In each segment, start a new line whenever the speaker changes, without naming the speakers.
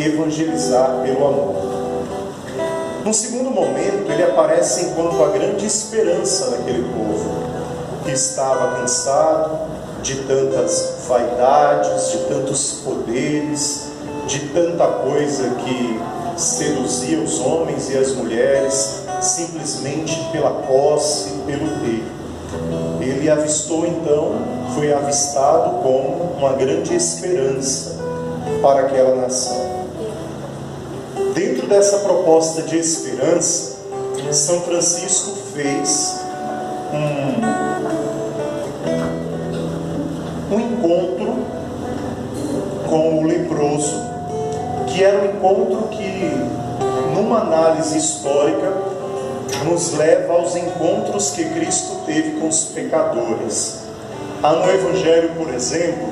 evangelizar pelo amor. No segundo momento, ele aparece enquanto a grande esperança daquele povo, que estava cansado de tantas vaidades, de tantos poderes, de tanta coisa que seduzia os homens e as mulheres simplesmente pela posse, pelo ter. Ele avistou então, foi avistado como uma grande esperança para aquela nação. Dentro dessa proposta de esperança, São Francisco fez um encontro com o leproso, que era um encontro que, numa análise histórica, nos leva aos encontros que Cristo teve com os pecadores. Há no Evangelho, por exemplo,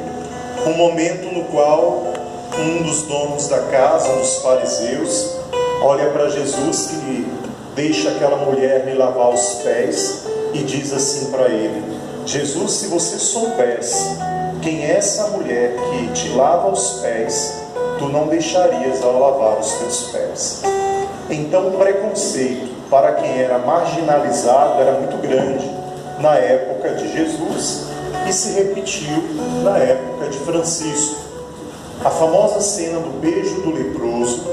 um momento no qual um dos donos da casa, um dos fariseus, olha para Jesus, que deixa aquela mulher lhe lavar os pés, e diz assim para ele: Jesus, se você soubesse quem é essa mulher que te lava os pés, tu não deixarias ela lavar os teus pés. Então o preconceito para quem era marginalizado era muito grande na época de Jesus e se repetiu na época de Francisco. A famosa cena do beijo do leproso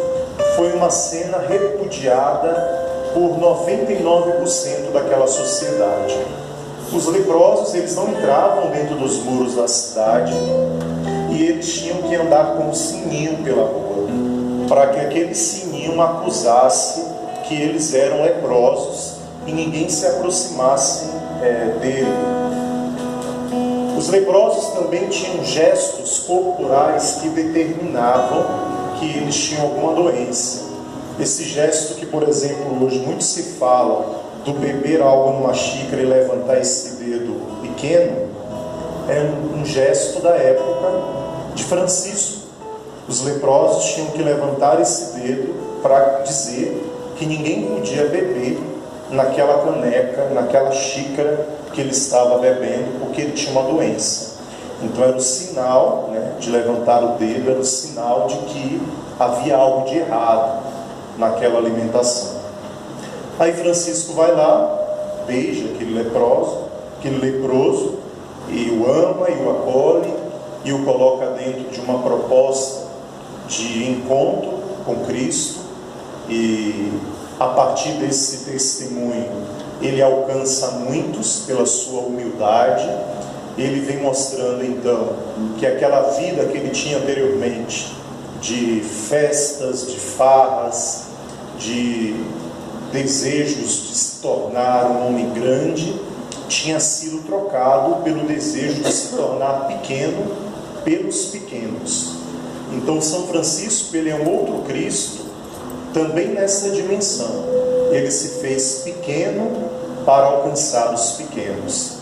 foi uma cena repudiada por 99% daquela sociedade. Os leprosos, eles não entravam dentro dos muros da cidade e eles tinham que andar com um sininho pela rua, para que aquele sininho acusasse que eles eram leprosos e ninguém se aproximasse dele. Os leprosos também tinham gestos corporais que determinavam que eles tinham alguma doença. Esse gesto que, por exemplo, hoje muito se fala do beber algo numa xícara e levantar esse dedo pequeno, é um gesto da época de Francisco. Os leprosos tinham que levantar esse dedo para dizer que ninguém podia beber naquela caneca, naquela xícara que ele estava bebendo, porque ele tinha uma doença. Então era o sinal, de levantar o dedo, era o sinal de que havia algo de errado naquela alimentação. Aí Francisco vai lá, beija aquele leproso, e o ama e o acolhe, e o coloca dentro de uma proposta de encontro com Cristo, e a partir desse testemunho ele alcança muitos pela sua humildade. Ele vem mostrando então que aquela vida que ele tinha anteriormente, de festas, de farras, de desejos de se tornar um homem grande, tinha sido trocado pelo desejo de se tornar pequeno pelos pequenos. Então São Francisco, ele é um outro Cristo também nessa dimensão. Ele se fez pequeno para alcançar os pequenos.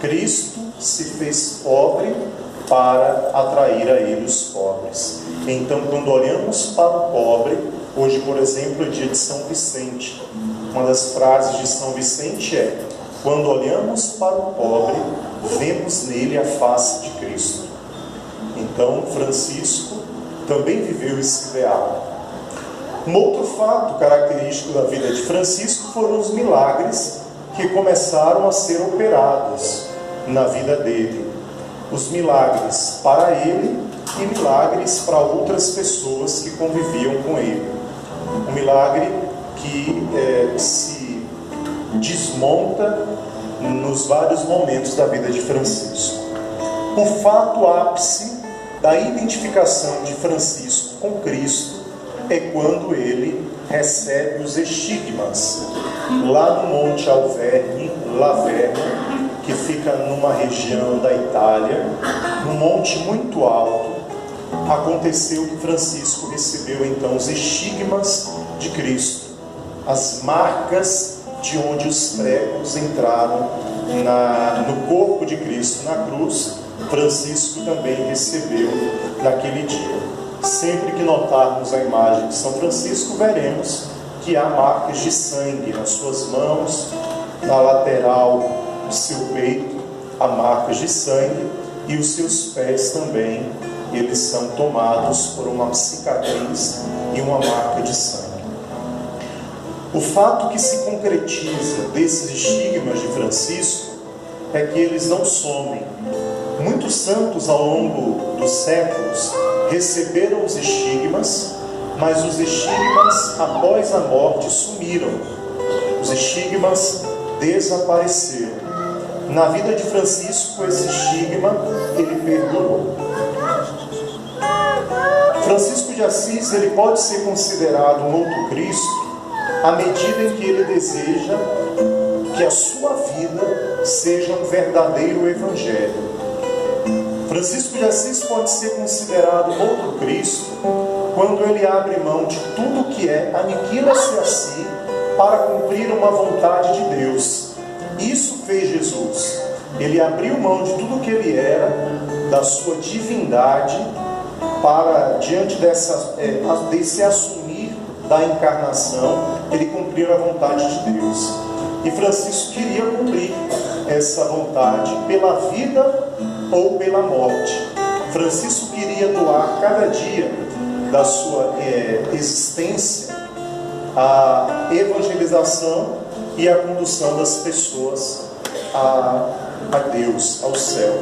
Cristo se fez pobre para atrair a ele os pobres. Então, quando olhamos para o pobre, hoje, por exemplo, é dia de São Vicente. Uma das frases de São Vicente é: quando olhamos para o pobre, vemos nele a face de Cristo. Então, Francisco também viveu esse ideal. Um outro fato característico da vida de Francisco foram os milagres que começaram a ser operados na vida dele. Os milagres para ele e milagres para outras pessoas que conviviam com ele. Um milagre que se desmonta nos vários momentos da vida de Francisco. O fato ápice da identificação de Francisco com Cristo é quando ele recebe os estigmas lá no Monte Alverne, Laverna, que fica numa região da Itália, num monte muito alto. Aconteceu que Francisco recebeu então os estigmas de Cristo, as marcas de onde os pregos entraram no corpo de Cristo na cruz. Francisco também recebeu naquele dia. Sempre que notarmos a imagem de São Francisco, veremos que há marcas de sangue nas suas mãos, na lateral do seu peito há marcas de sangue, e os seus pés também eles são tomados por uma cicatriz e uma marca de sangue. O fato que se concretiza desses estigmas de Francisco é que eles não somem. Muitos santos ao longo dos séculos receberam os estigmas, mas os estigmas após a morte sumiram. Os estigmas desapareceram. Na vida de Francisco, esse estigma, ele perdurou. Francisco de Assis, ele pode ser considerado um outro Cristo à medida em que ele deseja que a sua vida seja um verdadeiro evangelho. Francisco de Assis pode ser considerado um outro Cristo quando ele abre mão de tudo que é, aniquila-se a si para cumprir uma vontade de Deus. Isso fez Jesus. Ele abriu mão de tudo que ele era, da sua divindade, para, diante desse assumir da encarnação, ele cumprir a vontade de Deus. E Francisco queria cumprir essa vontade pela vida ou pela morte. Francisco queria doar cada dia da sua existência a evangelização e a condução das pessoas a Deus, ao céu.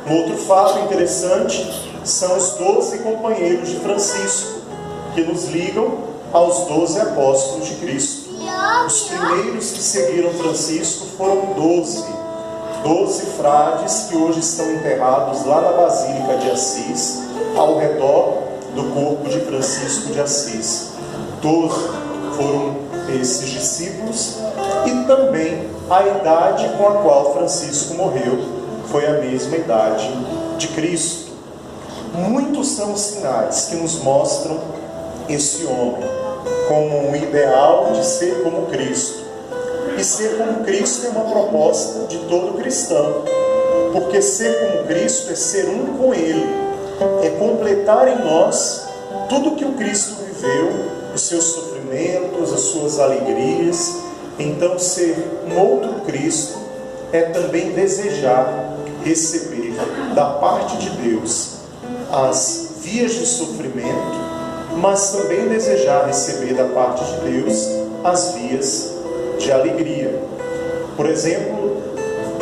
Um outro fato interessante são os 12 companheiros de Francisco, que nos ligam aos 12 apóstolos de Cristo. Os primeiros que seguiram Francisco foram 12 frades que hoje estão enterrados lá na Basílica de Assis, ao redor do corpo de Francisco de Assis. 12 foram esses discípulos, e também a idade com a qual Francisco morreu foi a mesma idade de Cristo. Muitos são os sinais que nos mostram esse homem como um ideal de ser como Cristo. E ser como Cristo é uma proposta de todo cristão, porque ser como Cristo é ser um com Ele, é completar em nós tudo que o Cristo viveu, os seus sofrimentos, as suas alegrias. Então, ser um outro Cristo é também desejar receber da parte de Deus as vias de sofrimento, mas também desejar receber da parte de Deus as vias de alegria. Por exemplo,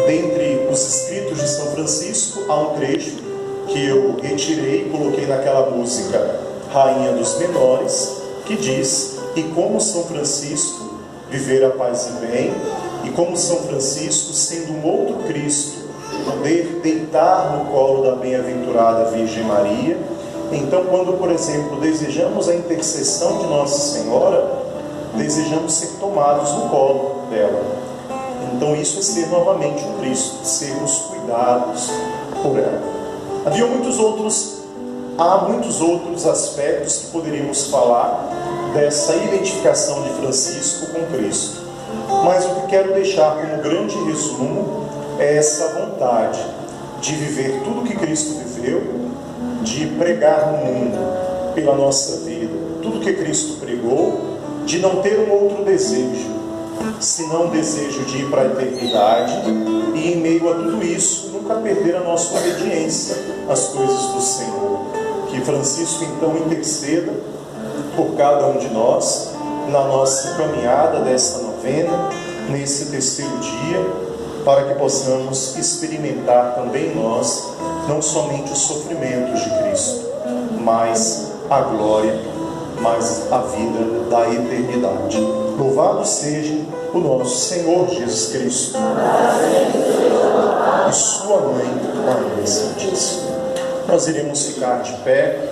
dentre os escritos de São Francisco, há um trecho que eu retirei e coloquei naquela música Rainha dos Menores, que diz: e como São Francisco viver a paz e bem, e como São Francisco, sendo um outro Cristo, poder deitar no colo da bem-aventurada Virgem Maria. Então, quando, por exemplo, desejamos a intercessão de Nossa Senhora, desejamos ser tomados no colo dela. Então, isso é ser novamente um Cristo, sermos cuidados por ela. Há muitos outros aspectos que poderíamos falar dessa identificação de Francisco com Cristo. Mas o que quero deixar como grande resumo é essa vontade de viver tudo que Cristo viveu, de pregar no mundo pela nossa vida tudo que Cristo pregou, de não ter um outro desejo, senão o desejo de ir para a eternidade, e em meio a tudo isso, nunca perder a nossa obediência às coisas do Senhor. Que Francisco então interceda por cada um de nós, na nossa caminhada desta novena, nesse terceiro dia, para que possamos experimentar também nós, não somente os sofrimentos de Cristo, mas a glória, mas a vida da eternidade. Louvado seja o nosso Senhor Jesus Cristo e sua Mãe, Maria Santíssima. Nós iremos ficar de pé.